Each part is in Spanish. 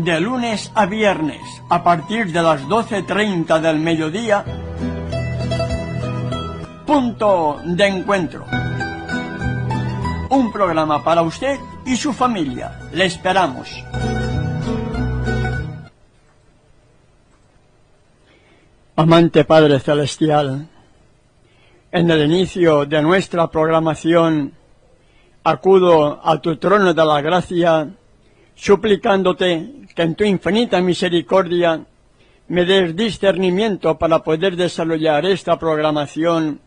de lunes a viernes, a partir de las 12:30 del mediodía, Punto de Encuentro. Un programa para usted y su familia. Le esperamos. Amante Padre Celestial, en el inicio de nuestra programación, acudo a tu trono de la gracia, suplicándote que en tu infinita misericordia me des discernimiento para poder desarrollar esta programación,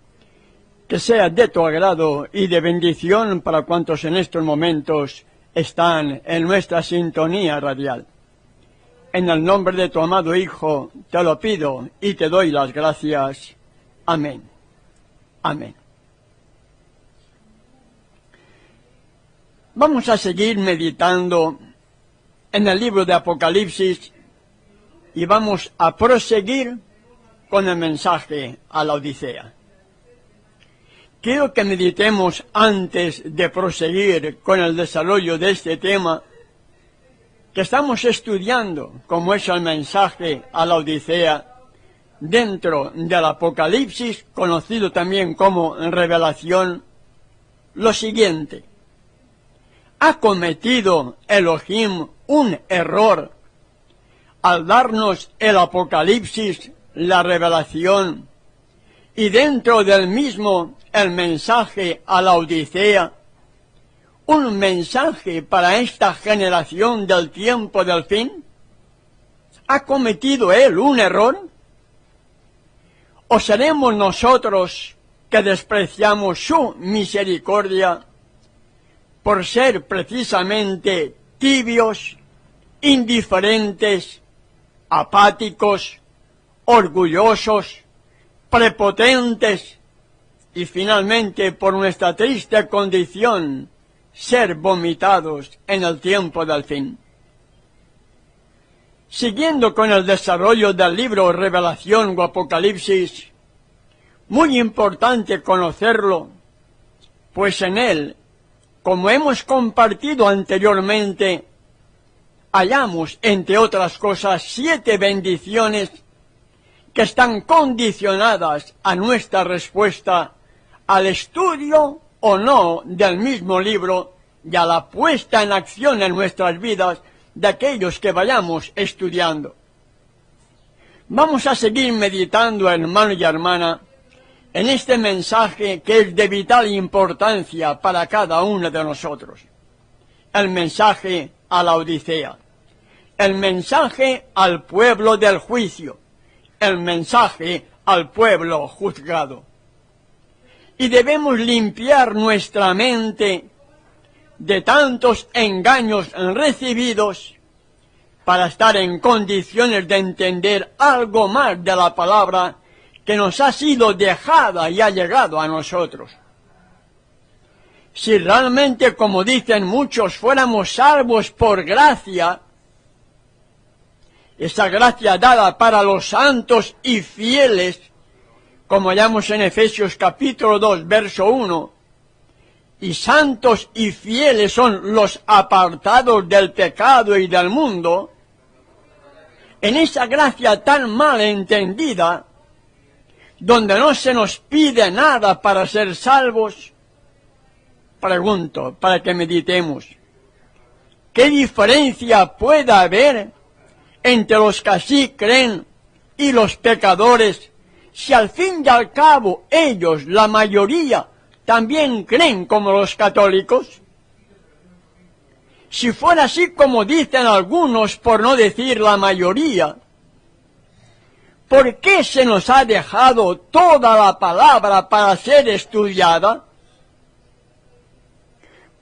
que sea de tu agrado y de bendición para cuantos en estos momentos están en nuestra sintonía radial. En el nombre de tu amado Hijo te lo pido y te doy las gracias. Amén. Amén. Vamos a seguir meditando en el libro de Apocalipsis y vamos a proseguir con el mensaje a la Odisea. Quiero que meditemos antes de proseguir con el desarrollo de este tema que estamos estudiando, como es el mensaje a la Odisea, dentro del Apocalipsis, conocido también como Revelación, lo siguiente. ¿Ha cometido Elohim un error al darnos el Apocalipsis, la Revelación, y dentro del mismo el mensaje a la Odisea, un mensaje para esta generación del tiempo del fin? ¿Ha cometido él un error? ¿O seremos nosotros que despreciamos su misericordia por ser precisamente tibios, indiferentes, apáticos, orgullosos, prepotentes y finalmente por nuestra triste condición ser vomitados en el tiempo del fin? Siguiendo con el desarrollo del libro Revelación o Apocalipsis, muy importante conocerlo, pues en él, como hemos compartido anteriormente, hallamos, entre otras cosas, 7 bendiciones que están condicionadas a nuestra respuesta al estudio o no del mismo libro y a la puesta en acción en nuestras vidas de aquellos que vayamos estudiando. Vamos a seguir meditando, hermano y hermana, en este mensaje que es de vital importancia para cada uno de nosotros. El mensaje a la Odisea, el mensaje al pueblo del juicio, el mensaje al pueblo juzgado. Y debemos limpiar nuestra mente de tantos engaños recibidos para estar en condiciones de entender algo más de la palabra que nos ha sido dejada y ha llegado a nosotros. Si realmente, como dicen muchos, fuéramos salvos por gracia, esa gracia dada para los santos y fieles, como hallamos en Efesios capítulo 2, verso 1, y santos y fieles son los apartados del pecado y del mundo, en esa gracia tan mal entendida, donde no se nos pide nada para ser salvos, pregunto, para que meditemos, ¿qué diferencia puede haber entre los que así creen y los pecadores, si al fin y al cabo ellos, la mayoría, también creen como los católicos? Si fuera así como dicen algunos, por no decir la mayoría, ¿por qué se nos ha dejado toda la palabra para ser estudiada?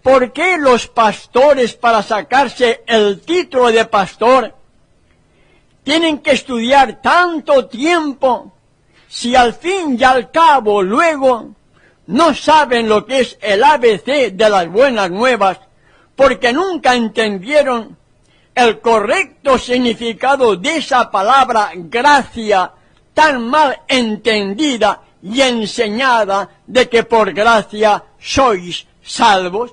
¿Por qué los pastores, para sacarse el título de pastor, tienen que estudiar tanto tiempo, si al fin y al cabo luego no saben lo que es el ABC de las buenas nuevas, porque nunca entendieron el correcto significado de esa palabra gracia, tan mal entendida y enseñada de que por gracia sois salvos?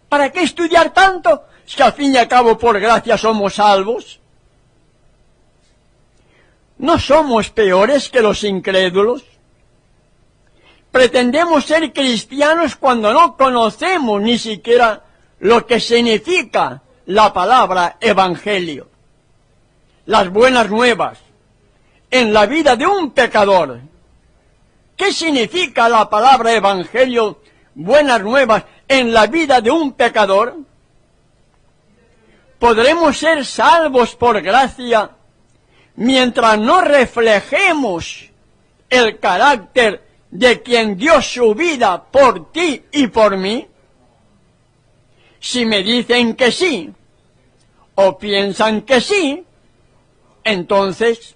¿Para qué estudiar tanto si al fin y al cabo por gracia somos salvos? ¿No somos peores que los incrédulos? Pretendemos ser cristianos cuando no conocemos ni siquiera lo que significa la palabra evangelio. Las buenas nuevas en la vida de un pecador. ¿Qué significa la palabra evangelio, buenas nuevas, en la vida de un pecador? Podremos ser salvos por gracia mientras no reflejemos el carácter de quien dio su vida por ti y por mí. Si me dicen que sí, o piensan que sí, entonces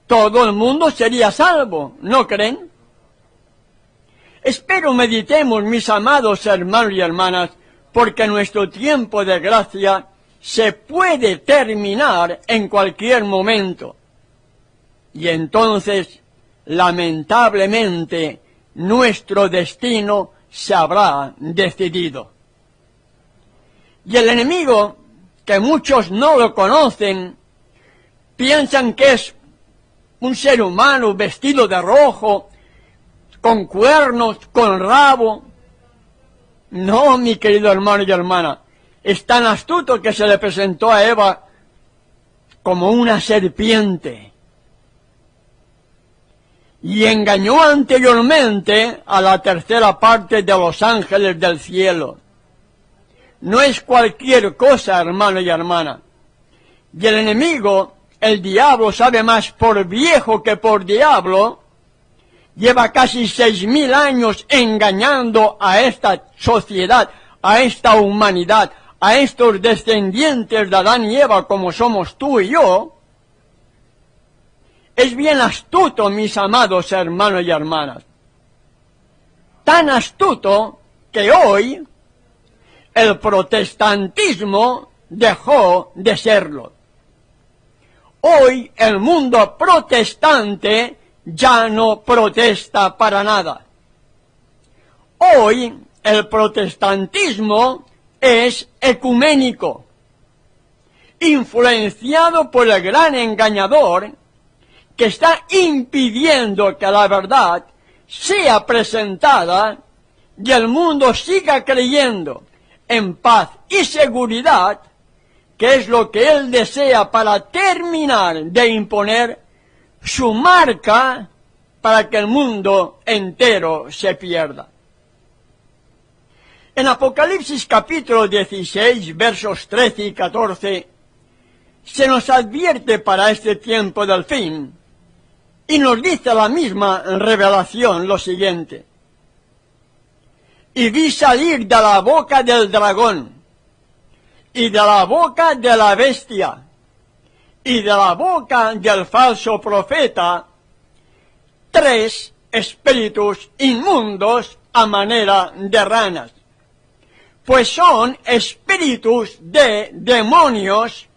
todo el mundo sería salvo, ¿no creen? Espero meditemos, mis amados hermanos y hermanas, porque nuestro tiempo de gracia se puede terminar en cualquier momento. Y entonces, lamentablemente, nuestro destino se habrá decidido. Y el enemigo, que muchos no lo conocen, piensan que es un ser humano vestido de rojo, con cuernos, con rabo. No, mi querido hermano y hermana, es tan astuto que se le presentó a Eva como una serpiente. Y engañó anteriormente a la tercera parte de los ángeles del cielo. No es cualquier cosa, hermano y hermana. Y el enemigo, el diablo, sabe más por viejo que por diablo. Lleva casi 6.000 años engañando a esta sociedad, a esta humanidad, a estos descendientes de Adán y Eva como somos tú y yo. Es bien astuto, mis amados hermanos y hermanas. Tan astuto que hoy el protestantismo dejó de serlo. Hoy el mundo protestante ya no protesta para nada. Hoy el protestantismo es ecuménico, influenciado por el gran engañador que está impidiendo que la verdad sea presentada y el mundo siga creyendo en paz y seguridad, que es lo que él desea para terminar de imponer su marca para que el mundo entero se pierda. En Apocalipsis capítulo 16, versos 13 y 14, se nos advierte para este tiempo del fin, y nos dice la misma revelación lo siguiente: y vi salir de la boca del dragón, y de la boca de la bestia, y de la boca del falso profeta, 3 espíritus inmundos a manera de ranas, pues son espíritus de demonios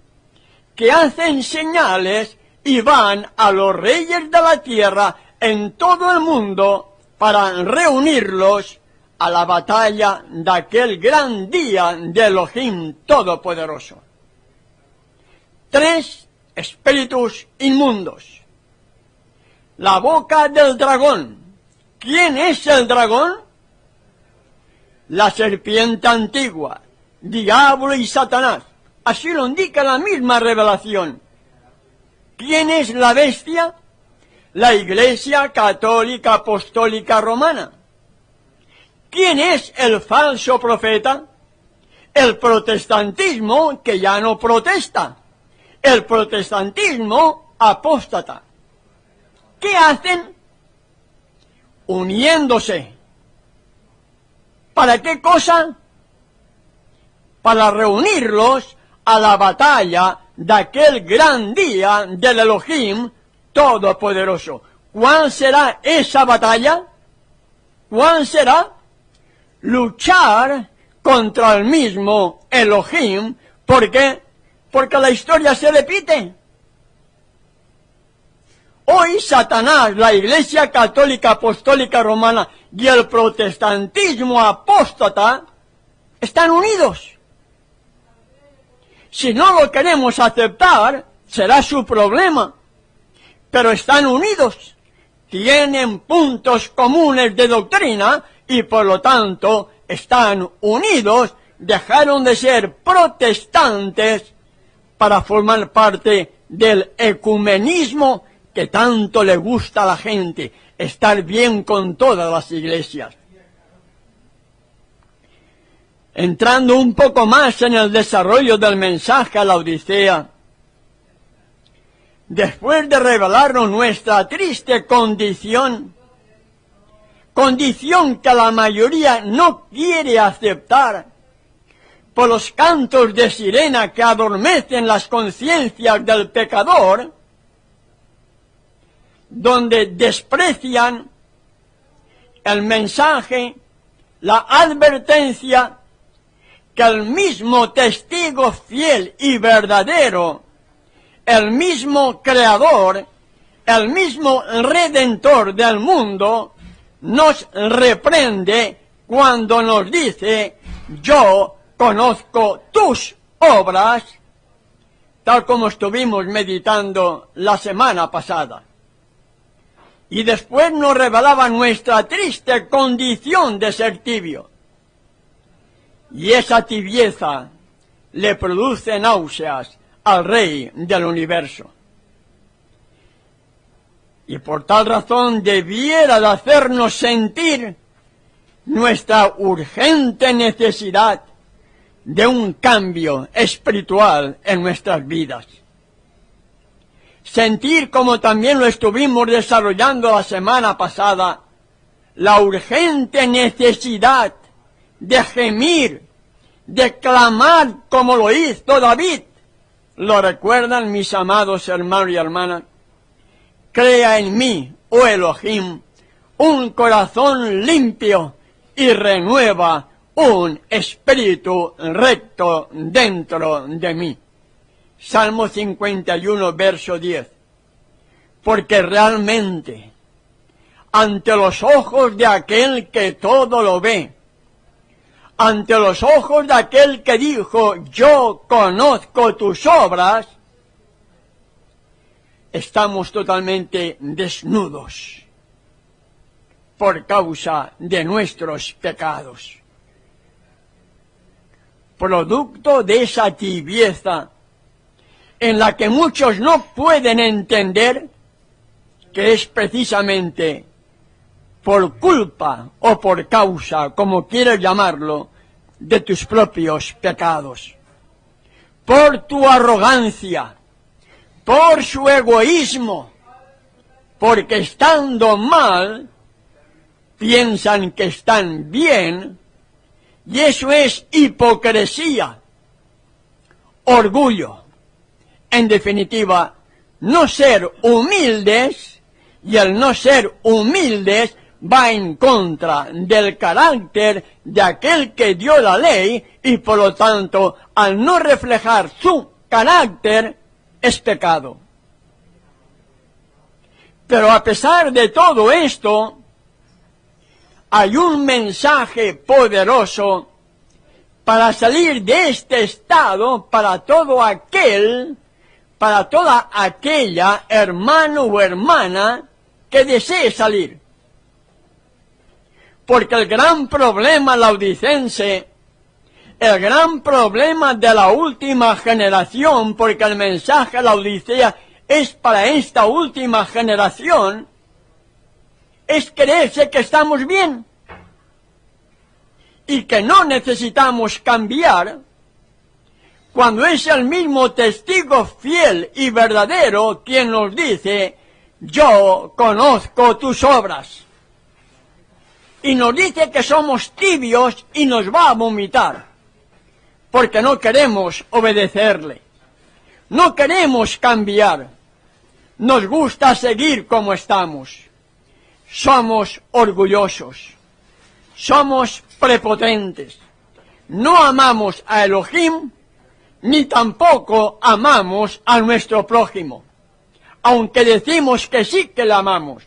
que hacen señales y van a los reyes de la tierra en todo el mundo para reunirlos a la batalla de aquel gran día de Elohim Todopoderoso. 3 espíritus inmundos. La boca del dragón. ¿Quién es el dragón? La serpiente antigua, diablo y Satanás. Así lo indica la misma revelación. ¿Quién es la bestia? La Iglesia Católica Apostólica Romana. ¿Quién es el falso profeta? El protestantismo, que ya no protesta. El protestantismo apóstata. ¿Qué hacen? Uniéndose. ¿Para qué cosa? Para reunirlos a la batalla de aquel gran día del Elohim Todopoderoso. ¿Cuál será esa batalla? ¿Cuál será? Luchar contra el mismo Elohim. ¿Por qué? Porque la historia se repite. Hoy Satanás, la Iglesia Católica Apostólica Romana y el protestantismo apóstata están unidos. Si no lo queremos aceptar, será su problema. pero están unidos, tienen puntos comunes de doctrina y por lo tanto están unidos, dejaron de ser protestantes para formar parte del ecumenismo que tanto le gusta a la gente, estar bien con todas las iglesias. Entrando un poco más en el desarrollo del mensaje a la Odisea, después de revelarnos nuestra triste condición que la mayoría no quiere aceptar, por los cantos de sirena que adormecen las conciencias del pecador, donde desprecian el mensaje, la advertencia que el mismo testigo fiel y verdadero, el mismo creador, el mismo redentor del mundo, nos reprende cuando nos dice: yo conozco tus obras, tal como estuvimos meditando la semana pasada. Y después nos revelaba nuestra triste condición de ser tibio. Y esa tibieza le produce náuseas al Rey del universo. Y por tal razón debiera de hacernos sentir nuestra urgente necesidad de un cambio espiritual en nuestras vidas. Sentir, como también lo estuvimos desarrollando la semana pasada, la urgente necesidad de gemir, de clamar como lo hizo David. ¿Lo recuerdan, mis amados hermanos y hermanas? Crea en mí, oh Elohim, un corazón limpio y renueva un espíritu recto dentro de mí. Salmo 51, verso 10. Porque realmente, ante los ojos de aquel que todo lo ve, ante los ojos de aquel que dijo: yo conozco tus obras, estamos totalmente desnudos por causa de nuestros pecados. Producto de esa tibieza en la que muchos no pueden entender que es precisamente por culpa o por causa, como quieras llamarlo, de tus propios pecados, por tu arrogancia, por su egoísmo, porque estando mal, piensan que están bien, y eso es hipocresía, orgullo. En definitiva, no ser humildes, y el no ser humildes va en contra del carácter de aquel que dio la ley, y por lo tanto, al no reflejar su carácter, es pecado. Pero a pesar de todo esto, hay un mensaje poderoso para salir de este estado para todo aquel, para toda aquella hermano o hermana que desee salir. Porque el gran problema laodicense, el gran problema de la última generación, porque el mensaje a la Odisea es para esta última generación, es creerse que estamos bien y que no necesitamos cambiar, cuando es el mismo testigo fiel y verdadero quien nos dice: yo conozco tus obras. Y nos dice que somos tibios y nos va a vomitar, porque no queremos obedecerle, no queremos cambiar, nos gusta seguir como estamos. Somos orgullosos, somos prepotentes, no amamos a Elohim, ni tampoco amamos a nuestro prójimo, aunque decimos que sí que le amamos.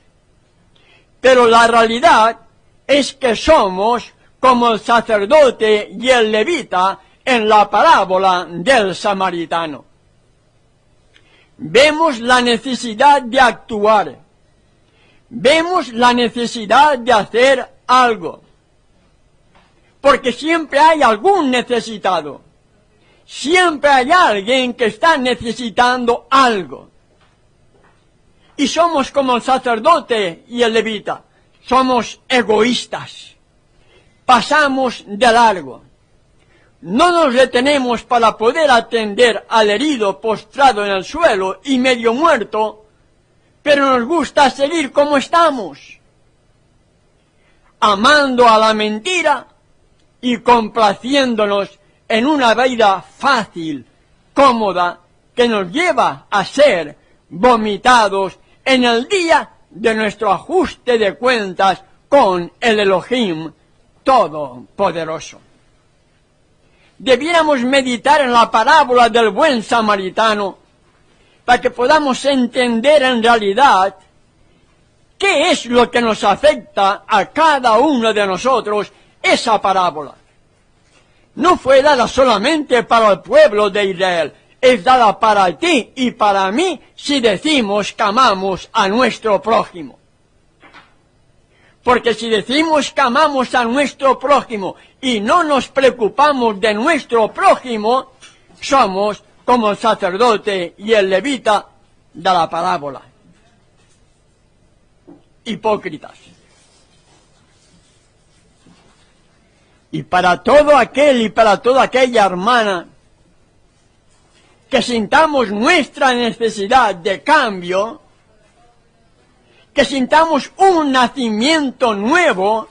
Pero la realidad es que somos como el sacerdote y el levita en la parábola del samaritano. vemos la necesidad de actuar, vemos la necesidad de hacer algo, porque siempre hay algún necesitado, siempre hay alguien que está necesitando algo. Y somos como el sacerdote y el levita, somos egoístas, pasamos de largo. No nos detenemos para poder atender al herido postrado en el suelo y medio muerto, pero nos gusta seguir como estamos, amando a la mentira y complaciéndonos en una vida fácil, cómoda, que nos lleva a ser vomitados en el día de nuestro ajuste de cuentas con el Elohim Todopoderoso. Debiéramos meditar en la parábola del buen samaritano para que podamos entender en realidad qué es lo que nos afecta a cada uno de nosotros esa parábola. No fue dada solamente para el pueblo de Israel, es dada para ti y para mí si decimos que amamos a nuestro prójimo. Porque si decimos que amamos a nuestro prójimo y no nos preocupamos de nuestro prójimo, somos como el sacerdote y el levita de la parábola. Hipócritas. Y para todo aquel y para toda aquella hermana que sintamos nuestra necesidad de cambio, que sintamos un nacimiento nuevo,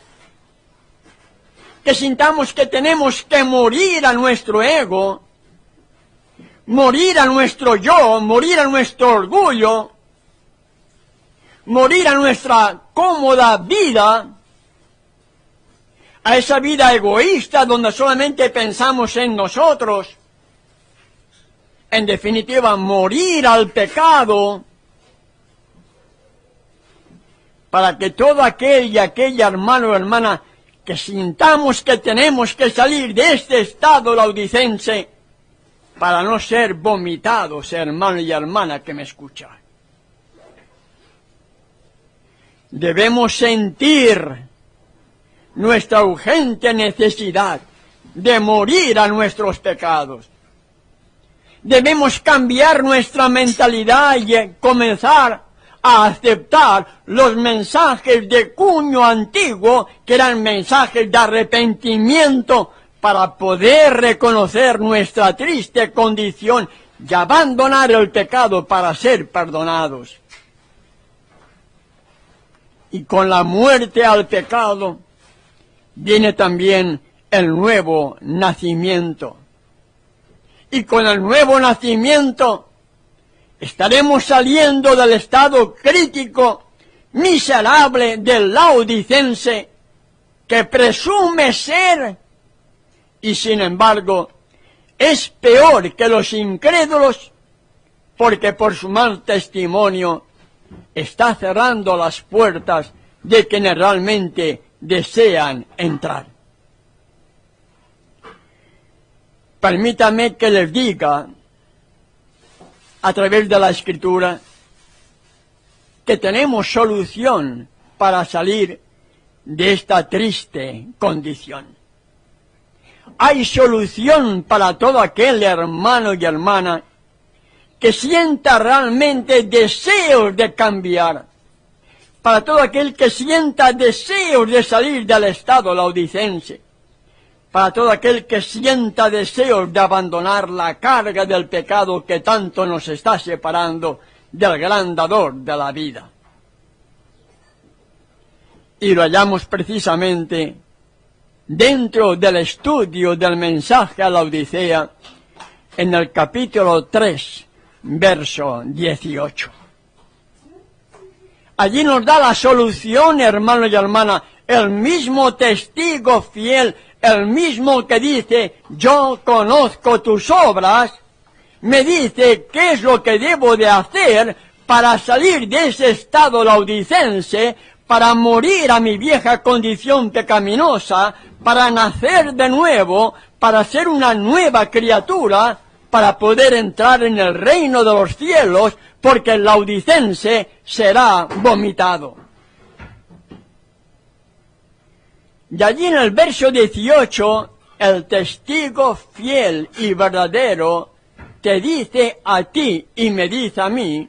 que sintamos que tenemos que morir a nuestro ego, morir a nuestro yo, morir a nuestro orgullo, morir a nuestra cómoda vida, a esa vida egoísta donde solamente pensamos en nosotros. En definitiva, morir al pecado, para que todo aquel y aquella hermano o hermana que sintamos que tenemos que salir de este estado laodicense para no ser vomitados, hermano y hermana que me escuchan. Debemos sentir nuestra urgente necesidad de morir a nuestros pecados. Debemos cambiar nuestra mentalidad y comenzar a aceptar los mensajes de cuño antiguo, que eran mensajes de arrepentimiento, para poder reconocer nuestra triste condición y abandonar el pecado para ser perdonados. Y con la muerte al pecado viene también el nuevo nacimiento. Y con el nuevo nacimiento estaremos saliendo del estado crítico, miserable del laodicense, que presume ser, y sin embargo es peor que los incrédulos, porque por su mal testimonio está cerrando las puertas de quienes realmente desean entrar. Permítame que les diga, a través de la Escritura, que tenemos solución para salir de esta triste condición. Hay solución para todo aquel hermano y hermana que sienta realmente deseos de cambiar, para todo aquel que sienta deseos de salir del estado laodicense, para todo aquel que sienta deseos de abandonar la carga del pecado que tanto nos está separando del gran dador de la vida. Y lo hallamos precisamente dentro del estudio del mensaje a la Odisea, en el capítulo 3, verso 18. Allí nos da la solución, hermano y hermana, el mismo testigo fiel, el mismo que dice, yo conozco tus obras, me dice qué es lo que debo de hacer para salir de ese estado laodicense, para morir a mi vieja condición pecaminosa, para nacer de nuevo, para ser una nueva criatura, para poder entrar en el reino de los cielos, porque el laodicense será vomitado. Y allí en el verso 18, el testigo fiel y verdadero te dice a ti y me dice a mí,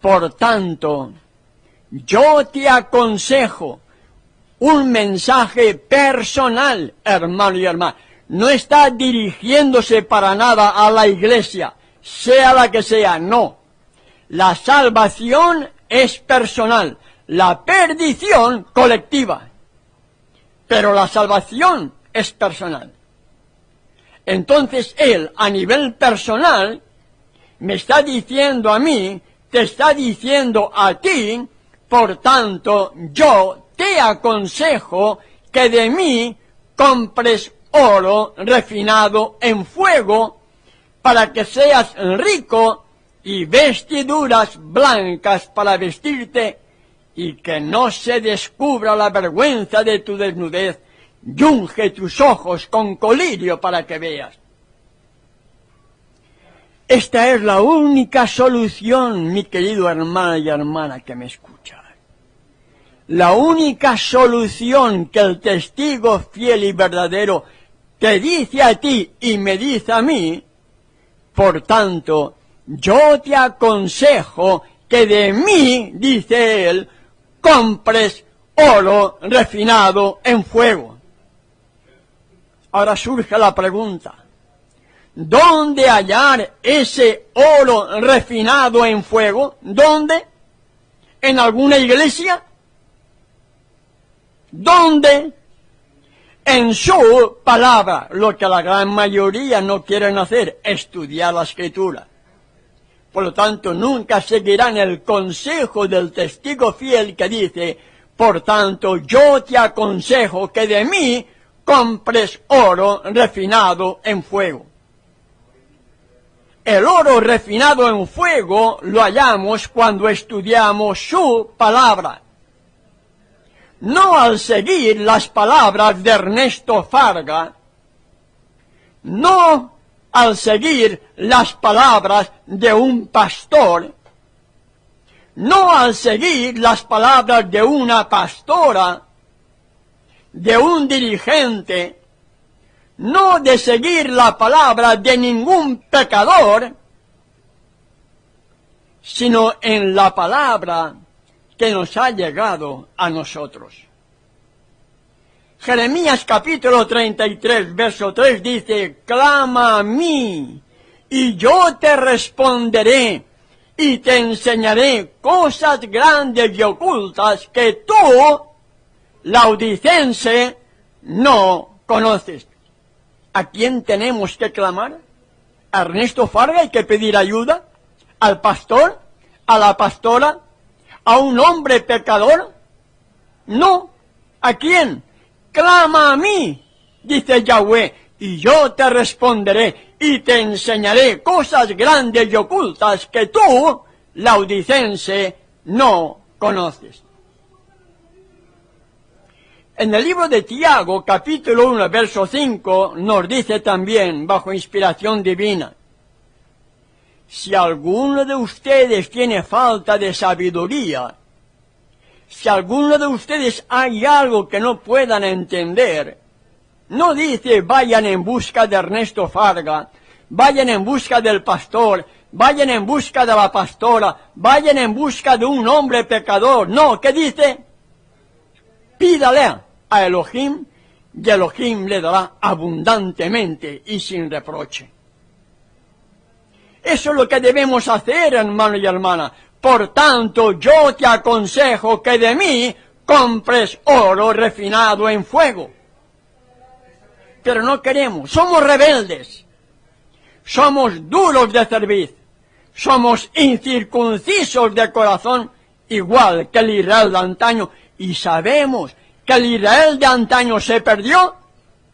por tanto, yo te aconsejo un mensaje personal, hermano y hermana. No está dirigiéndose para nada a la iglesia, sea la que sea, no. La salvación es personal, la perdición colectiva. Pero la salvación es personal. Entonces él, a nivel personal, me está diciendo a mí, te está diciendo a ti, por tanto, yo te aconsejo que de mí compres oro refinado en fuego, para que seas rico, y vestiduras blancas para vestirte, y que no se descubra la vergüenza de tu desnudez, y unge tus ojos con colirio para que veas. Esta es la única solución, mi querido hermano y hermana que me escucha. La única solución que el testigo fiel y verdadero te dice a ti y me dice a mí, por tanto, yo te aconsejo que de mí, dice él, compres oro refinado en fuego. Ahora surge la pregunta, ¿dónde hallar ese oro refinado en fuego? ¿Dónde? ¿En alguna iglesia? ¿Dónde? En su palabra, lo que la gran mayoría no quieren hacer, estudiar la Escritura. Por lo tanto, nunca seguirán el consejo del testigo fiel que dice, por tanto, yo te aconsejo que de mí compres oro refinado en fuego. El oro refinado en fuego lo hallamos cuando estudiamos su palabra. No al seguir las palabras de Ernesto Farga, no al seguir las palabras de un pastor, no al seguir las palabras de una pastora, de un dirigente, no de seguir la palabra de ningún pecador, sino en la palabra que nos ha llegado a nosotros. Jeremías capítulo 33, verso 3 dice, clama a mí, y yo te responderé, y te enseñaré cosas grandes y ocultas que tú, laodicense, no conoces. ¿A quién tenemos que clamar? ¿A Ernesto Farga hay que pedir ayuda? ¿Al pastor? ¿A la pastora? ¿A un hombre pecador? No. ¿A quién? Clama a mí, dice Yahweh, y yo te responderé, y te enseñaré cosas grandes y ocultas que tú, laodicense, no conoces. En el libro de Tiago, capítulo 1, verso 5, nos dice también, bajo inspiración divina, si alguno de ustedes tiene falta de sabiduría, si alguno de ustedes hay algo que no puedan entender, no dice vayan en busca de Ernesto Farga, vayan en busca del pastor, vayan en busca de la pastora, vayan en busca de un hombre pecador. No, ¿qué dice? Pídale a Elohim, y Elohim le dará abundantemente y sin reproche. Eso es lo que debemos hacer, hermano y hermana. Por tanto, yo te aconsejo que de mí compres oro refinado en fuego. Pero no queremos, somos rebeldes, somos duros de cerviz, somos incircuncisos de corazón, igual que el Israel de antaño, y sabemos que el Israel de antaño se perdió,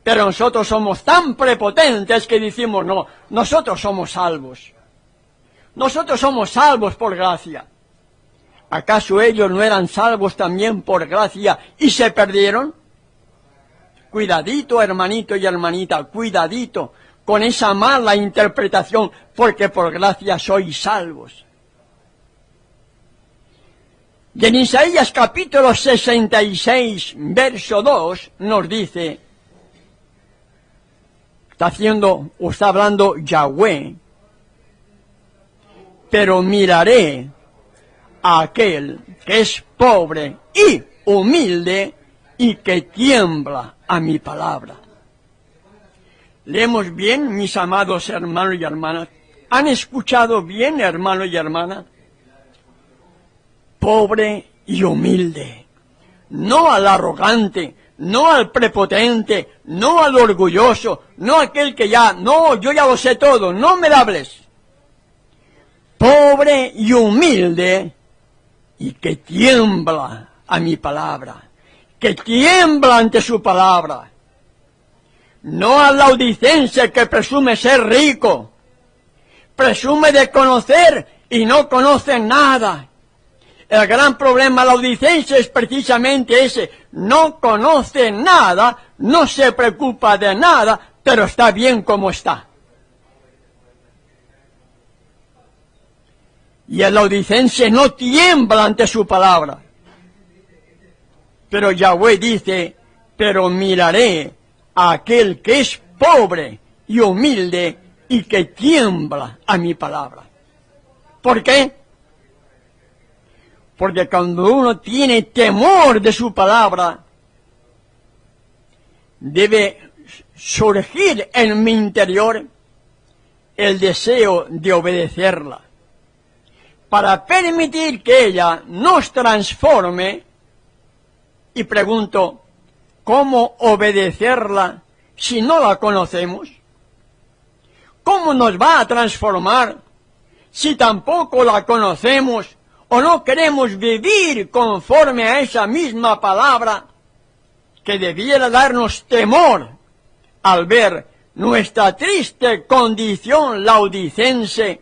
pero nosotros somos tan prepotentes que decimos, no, nosotros somos salvos. Nosotros somos salvos por gracia. ¿Acaso ellos no eran salvos también por gracia y se perdieron? Cuidadito, hermanito y hermanita, cuidadito, con esa mala interpretación, porque por gracia sois salvos. Y en Isaías capítulo 66, verso 2, nos dice, está hablando Yahweh, pero miraré a aquel que es pobre y humilde y que tiembla a mi palabra. ¿Leemos bien, mis amados hermanos y hermanas? ¿Han escuchado bien, hermanos y hermanas? Pobre y humilde, no al arrogante, no al prepotente, no al orgulloso, no aquel que yo ya lo sé todo, no me hables. Pobre y humilde y que tiembla a mi palabra, que tiembla ante su palabra. No al laodicense que presume ser rico, presume de conocer y no conoce nada. El gran problema laodicense es precisamente ese, no conoce nada, no se preocupa de nada, pero está bien como está. Y el laodicense no tiembla ante su palabra. Pero Yahweh dice, pero miraré a aquel que es pobre y humilde y que tiembla a mi palabra. ¿Por qué? Porque cuando uno tiene temor de su palabra, debe surgir en mi interior el deseo de obedecerla, para permitir que ella nos transforme. Y pregunto, ¿cómo obedecerla si no la conocemos? ¿Cómo nos va a transformar si tampoco la conocemos o no queremos vivir conforme a esa misma palabra que debiera darnos temor al ver nuestra triste condición laodicense,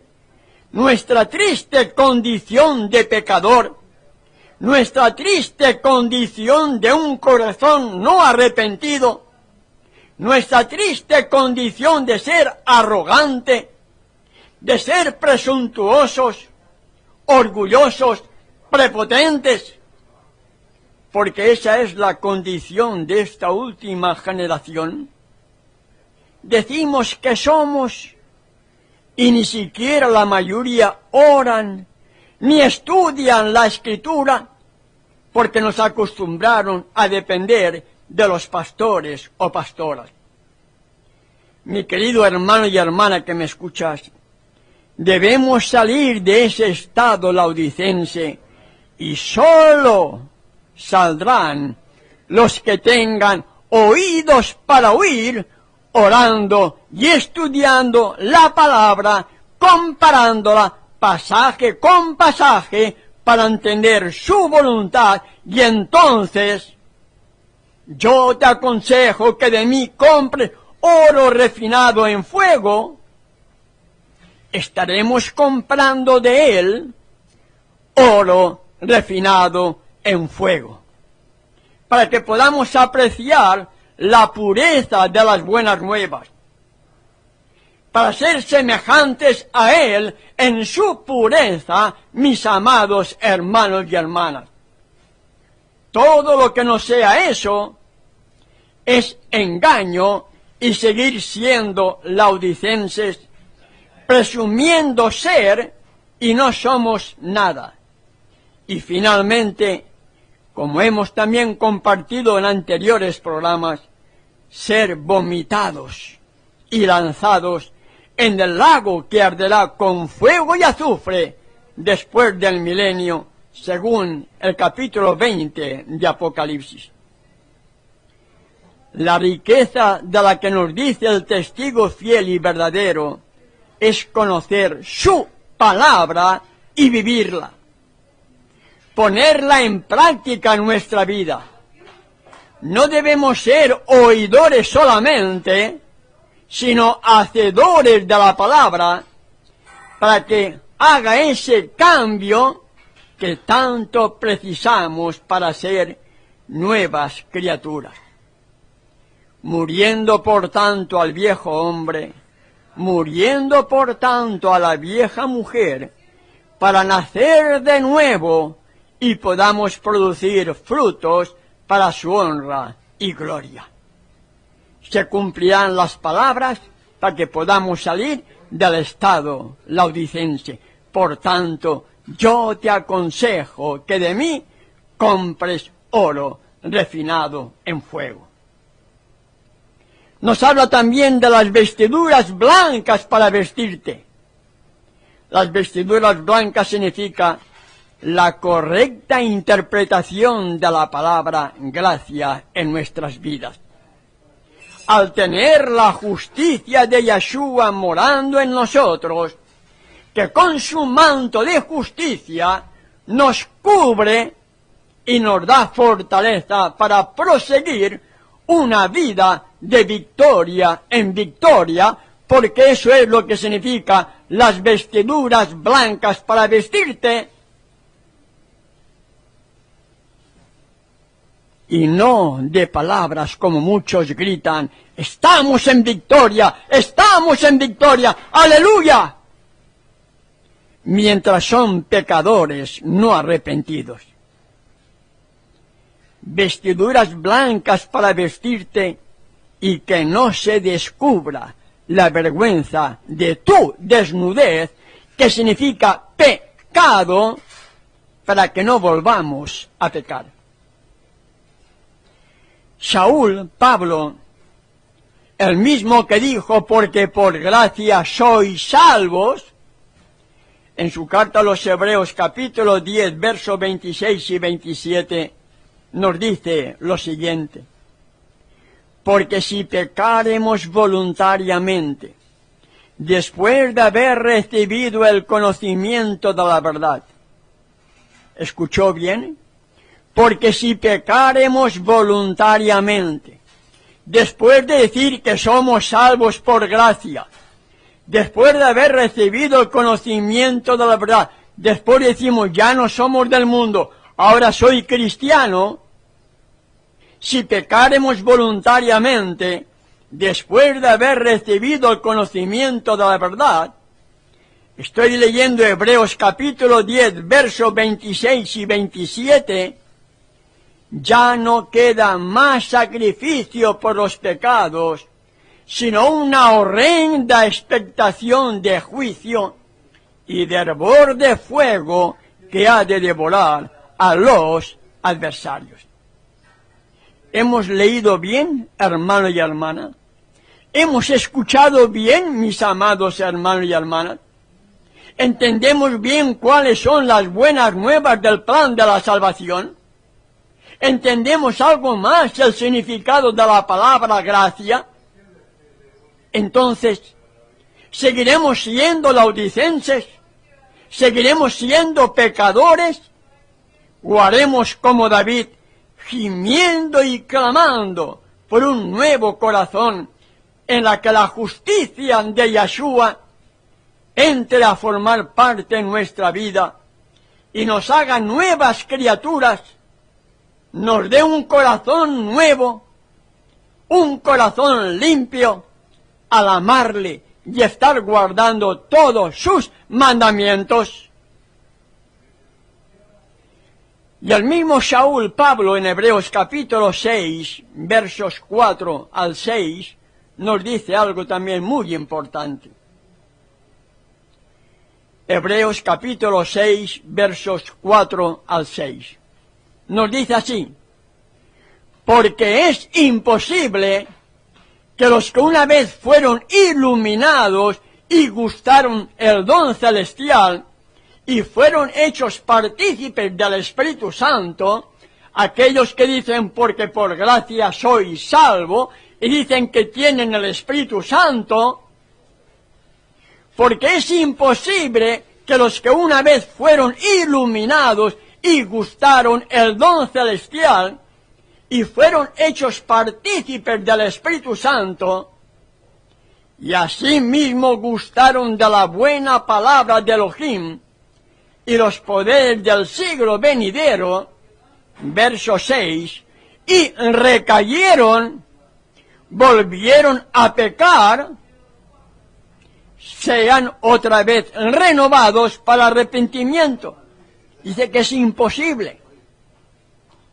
nuestra triste condición de pecador, nuestra triste condición de un corazón no arrepentido, nuestra triste condición de ser arrogante, de ser presuntuosos, orgullosos, prepotentes, porque esa es la condición de esta última generación. Decimos que somos, y ni siquiera la mayoría oran, ni estudian la Escritura, porque nos acostumbraron a depender de los pastores o pastoras. Mi querido hermano y hermana que me escuchas, debemos salir de ese estado laodicense y solo saldrán los que tengan oídos para oír, orando y estudiando la palabra, comparándola pasaje con pasaje para entender su voluntad, y entonces yo te aconsejo que de mí compres oro refinado en fuego. Estaremos comprando de él oro refinado en fuego, para que podamos apreciar la pureza de las buenas nuevas, para ser semejantes a él en su pureza, mis amados hermanos y hermanas. Todo lo que no sea eso es engaño y seguir siendo laodicenses, presumiendo ser y no somos nada. Y finalmente, como hemos también compartido en anteriores programas, ser vomitados y lanzados en el lago que arderá con fuego y azufre después del milenio, según el capítulo 20 de Apocalipsis. La riqueza de la que nos dice el testigo fiel y verdadero es conocer su palabra y vivirla, ponerla en práctica en nuestra vida. No debemos ser oidores solamente, sino hacedores de la palabra, para que haga ese cambio que tanto precisamos para ser nuevas criaturas. Muriendo por tanto al viejo hombre, muriendo por tanto a la vieja mujer, para nacer de nuevo y podamos producir frutos para su honra y gloria. Se cumplirán las palabras para que podamos salir del estado laodicense. Por tanto, yo te aconsejo que de mí compres oro refinado en fuego. Nos habla también de las vestiduras blancas para vestirte. Las vestiduras blancas significa la correcta interpretación de la palabra gracia en nuestras vidas. Al tener la justicia de Yeshua morando en nosotros, que con su manto de justicia nos cubre y nos da fortaleza para proseguir una vida de victoria en victoria, porque eso es lo que significa las vestiduras blancas para vestirte, y no de palabras como muchos gritan: estamos en victoria, aleluya, mientras son pecadores no arrepentidos. Vestiduras blancas para vestirte y que no se descubra la vergüenza de tu desnudez, que significa pecado, para que no volvamos a pecar. Saúl, Pablo, el mismo que dijo: porque por gracia sois salvos, en su carta a los Hebreos capítulo 10, versos 26 y 27, nos dice lo siguiente: porque si pecaremos voluntariamente, después de haber recibido el conocimiento de la verdad. ¿Escuchó bien? Porque si pecaremos voluntariamente, después de decir que somos salvos por gracia, después de haber recibido el conocimiento de la verdad, después decimos ya no somos del mundo, ahora soy cristiano. Si pecaremos voluntariamente, después de haber recibido el conocimiento de la verdad, estoy leyendo Hebreos capítulo 10, versos 26 y 27, ya no queda más sacrificio por los pecados, sino una horrenda expectación de juicio y de hervor de fuego que ha de devorar a los adversarios. ¿Hemos leído bien, hermano y hermana? ¿Hemos escuchado bien, mis amados hermanos y hermanas? ¿Entendemos bien cuáles son las buenas nuevas del plan de la salvación? ¿Entendemos algo más el significado de la palabra gracia? Entonces, ¿seguiremos siendo laodicenses? ¿Seguiremos siendo pecadores? ¿O haremos como David, gimiendo y clamando por un nuevo corazón en la que la justicia de Yeshua entre a formar parte en nuestra vida y nos haga nuevas criaturas, nos dé un corazón nuevo, un corazón limpio, al amarle y estar guardando todos sus mandamientos? Y el mismo Saúl, Pablo, en Hebreos capítulo 6, versos 4 al 6, nos dice algo también muy importante. Hebreos capítulo 6, versos 4 al 6. Nos dice así: porque es imposible que los que una vez fueron iluminados y gustaron el don celestial y fueron hechos partícipes del Espíritu Santo, aquellos que dicen porque por gracia soy salvo y dicen que tienen el Espíritu Santo, porque es imposible que los que una vez fueron iluminados y gustaron el don celestial y fueron hechos partícipes del Espíritu Santo, y asimismo gustaron de la buena palabra de Elohim y los poderes del siglo venidero, verso 6, y recayeron, volvieron a pecar, sean otra vez renovados para arrepentimiento. Dice que es imposible.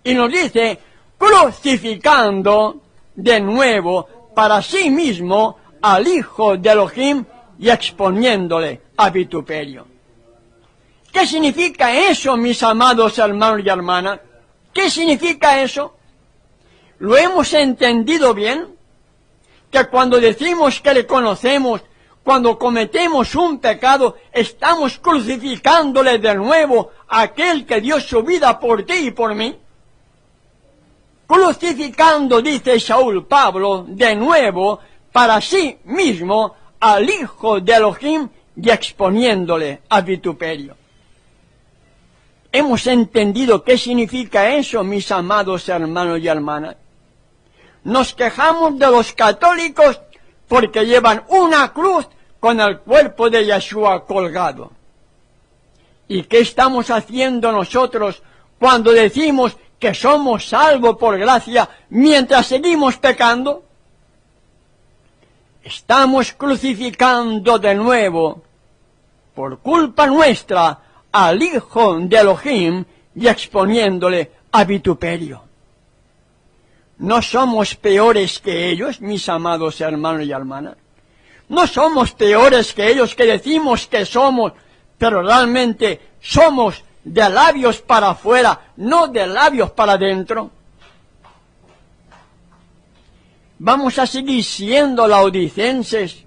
Y nos dice, crucificando de nuevo para sí mismo al Hijo de Elohim y exponiéndole a vituperio. ¿Qué significa eso, mis amados hermanos y hermanas? ¿Qué significa eso? ¿Lo hemos entendido bien? Que cuando decimos que le conocemos, cuando cometemos un pecado, estamos crucificándole de nuevo a aquel que dio su vida por ti y por mí. Crucificando, dice Saúl Pablo, de nuevo para sí mismo al Hijo de Elohim y exponiéndole a vituperio. ¿Hemos entendido qué significa eso, mis amados hermanos y hermanas? Nos quejamos de los católicos porque llevan una cruz con el cuerpo de Yeshua colgado. ¿Y qué estamos haciendo nosotros cuando decimos que somos salvos por gracia mientras seguimos pecando? Estamos crucificando de nuevo, por culpa nuestra, al Hijo de Elohim y exponiéndole a vituperio. ¿No somos peores que ellos, mis amados hermanos y hermanas? ¿No somos peores que ellos que decimos que somos, pero realmente somos de labios para afuera, no de labios para adentro? Vamos a seguir siendo laodicenses,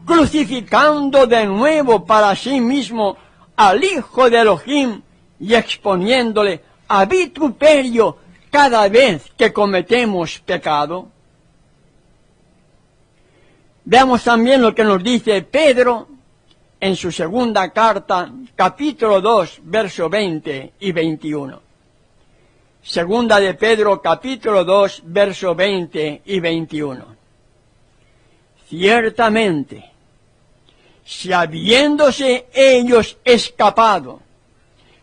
crucificando de nuevo para sí mismo al Hijo de Elohim y exponiéndole a vituperio cada vez que cometemos pecado. Veamos también lo que nos dice Pedro en su segunda carta, capítulo 2, verso 20 y 21. Segunda de Pedro, capítulo 2, verso 20 y 21. Ciertamente, si habiéndose ellos escapado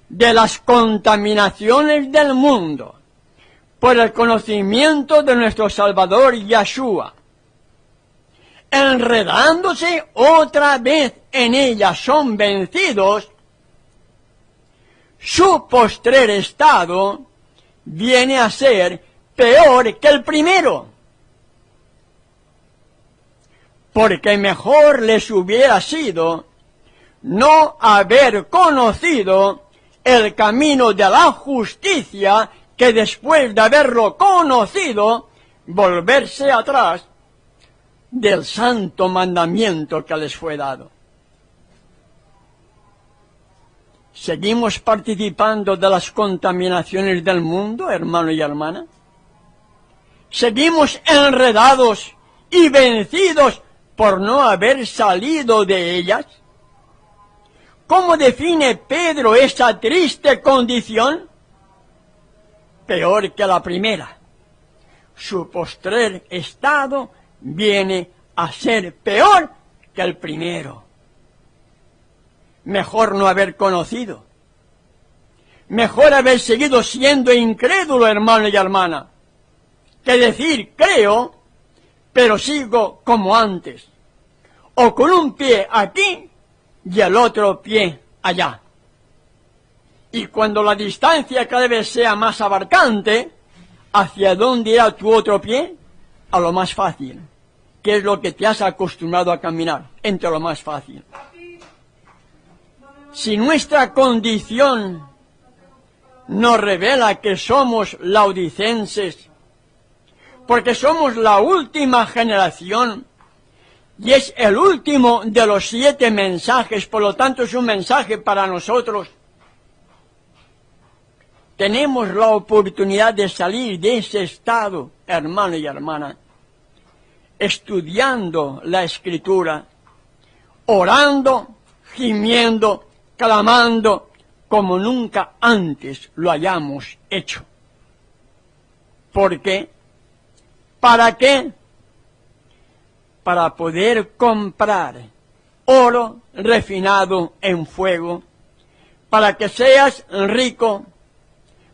de las contaminaciones del mundo por el conocimiento de nuestro Salvador Yeshua, enredándose otra vez en ellas son vencidos, su postrer estado viene a ser peor que el primero, porque mejor les hubiera sido no haber conocido el camino de la justicia que después de haberlo conocido, volverse atrás del santo mandamiento que les fue dado. ¿Seguimos participando de las contaminaciones del mundo, hermano y hermana? ¿Seguimos enredados y vencidos por no haber salido de ellas? ¿Cómo define Pedro esa triste condición? Peor que la primera. Su postrer estado viene a ser peor que el primero. Mejor no haber conocido. Mejor haber seguido siendo incrédulo, hermano y hermana, que decir creo, pero sigo como antes, o con un pie aquí y el otro pie allá. Y cuando la distancia cada vez sea más abarcante, ¿hacia dónde irá tu otro pie? A lo más fácil, que es lo que te has acostumbrado a caminar, entre lo más fácil. Si nuestra condición nos revela que somos laodicenses, porque somos la última generación, y es el último de los 7 mensajes, por lo tanto es un mensaje para nosotros, tenemos la oportunidad de salir de ese estado, hermano y hermana, estudiando la Escritura, orando, gimiendo, clamando, como nunca antes lo hayamos hecho. ¿Por qué? ¿Para qué? Para poder comprar oro refinado en fuego, para que seas rico,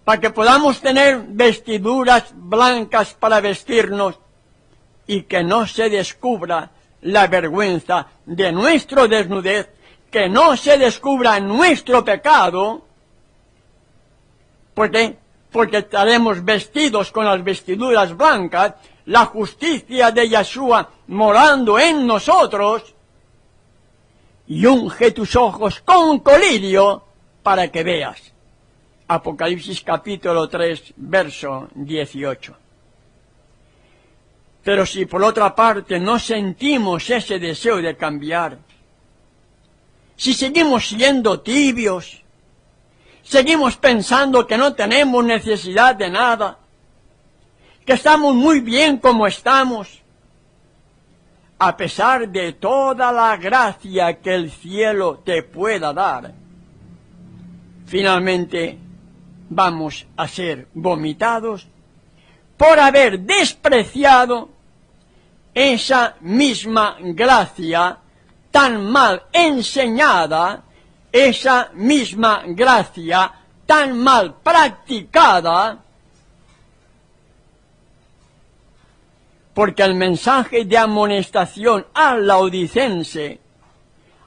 para que podamos tener vestiduras blancas para vestirnos y que no se descubra la vergüenza de nuestra desnudez, que no se descubra nuestro pecado. ¿Por qué? Porque estaremos vestidos con las vestiduras blancas, la justicia de Yeshua morando en nosotros, y unge tus ojos con colirio para que veas. Apocalipsis capítulo 3, verso 18. Pero si por otra parte no sentimos ese deseo de cambiar, si seguimos siendo tibios, seguimos pensando que no tenemos necesidad de nada, que estamos muy bien como estamos, a pesar de toda la gracia que el cielo te pueda dar, finalmente vamos a ser vomitados por haber despreciado esa misma gracia tan mal enseñada, esa misma gracia tan mal practicada, porque el mensaje de amonestación al laodicense,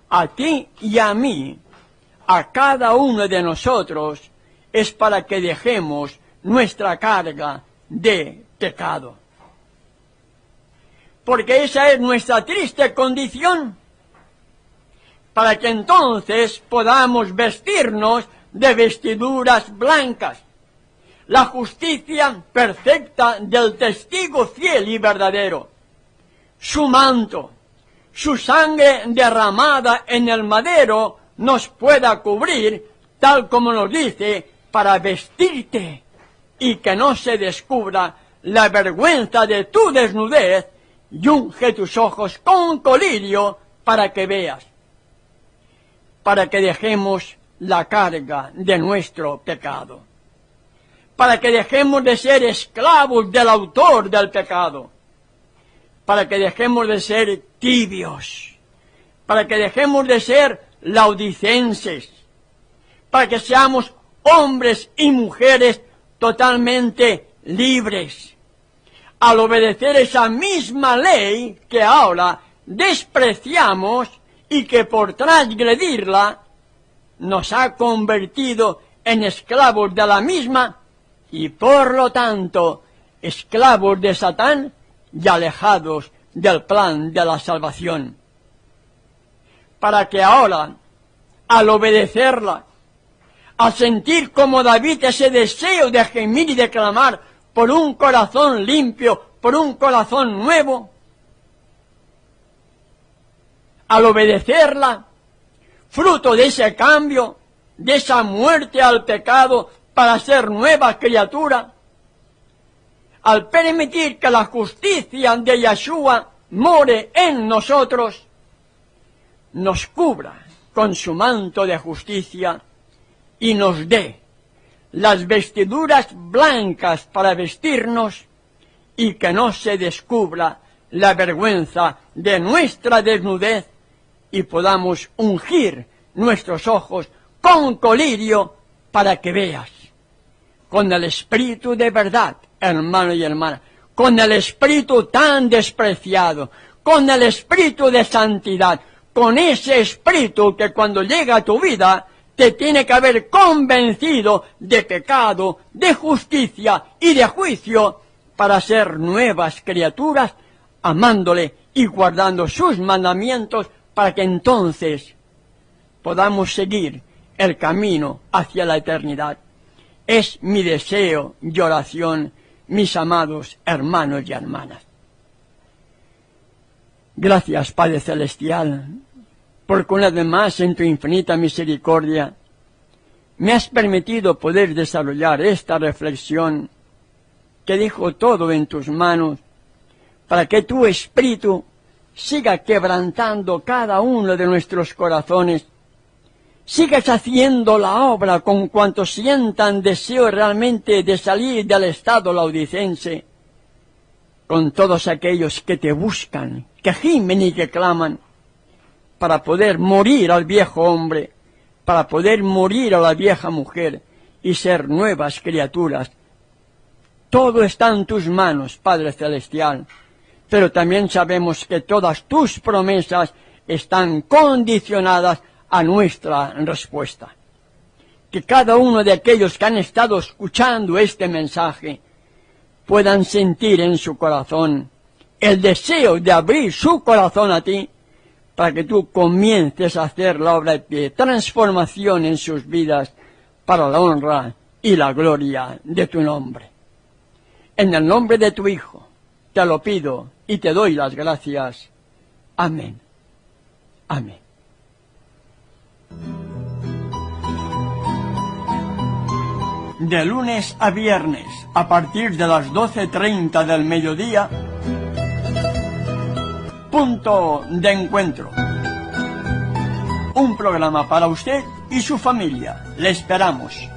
a ti y a mí, a cada uno de nosotros, es para que dejemos nuestra carga de pecado. Porque esa es nuestra triste condición, para que entonces podamos vestirnos de vestiduras blancas, la justicia perfecta del testigo fiel y verdadero, su manto, su sangre derramada en el madero nos pueda cubrir, tal como nos dice, para vestirte y que no se descubra la vergüenza de tu desnudez, y unge tus ojos con colirio para que veas, para que dejemos la carga de nuestro pecado, para que dejemos de ser esclavos del autor del pecado, para que dejemos de ser tibios, para que dejemos de ser laodicenses, para que seamos hombres y mujeres totalmente libres, al obedecer esa misma ley que ahora despreciamos y que por transgredirla nos ha convertido en esclavos de la misma y por lo tanto esclavos de Satán y alejados del plan de la salvación. Para que ahora, al obedecerla, al sentir como David ese deseo de gemir y de clamar por un corazón limpio, por un corazón nuevo, al obedecerla, fruto de ese cambio, de esa muerte al pecado para ser nueva criatura, al permitir que la justicia de Yeshua more en nosotros, nos cubra con su manto de justicia y nos dé las vestiduras blancas para vestirnos y que no se descubra la vergüenza de nuestra desnudez y podamos ungir nuestros ojos con colirio para que veas, con el espíritu de verdad, hermano y hermana, con el espíritu tan despreciado, con el espíritu de santidad, con ese espíritu que cuando llega a tu vida te tiene que haber convencido de pecado, de justicia y de juicio para ser nuevas criaturas, amándole y guardando sus mandamientos para que entonces podamos seguir el camino hacia la eternidad. Es mi deseo y oración, mis amados hermanos y hermanas. Gracias, Padre Celestial, porque una vez más en tu infinita misericordia me has permitido poder desarrollar esta reflexión que dejo todo en tus manos para que tu Espíritu siga quebrantando cada uno de nuestros corazones, sigas haciendo la obra con cuantos sientan deseo realmente de salir del estado laodicense, con todos aquellos que te buscan, que gimen y que claman, para poder morir al viejo hombre, para poder morir a la vieja mujer y ser nuevas criaturas. Todo está en tus manos, Padre Celestial. pero también sabemos que todas tus promesas están condicionadas a nuestra respuesta. Que cada uno de aquellos que han estado escuchando este mensaje puedan sentir en su corazón el deseo de abrir su corazón a ti para que tú comiences a hacer la obra de transformación en sus vidas para la honra y la gloria de tu nombre. En el nombre de tu Hijo, te lo pido y te doy las gracias. Amén. Amén. De lunes a viernes, a partir de las 12:30 del mediodía, Punto de Encuentro. Un programa para usted y su familia. Le esperamos.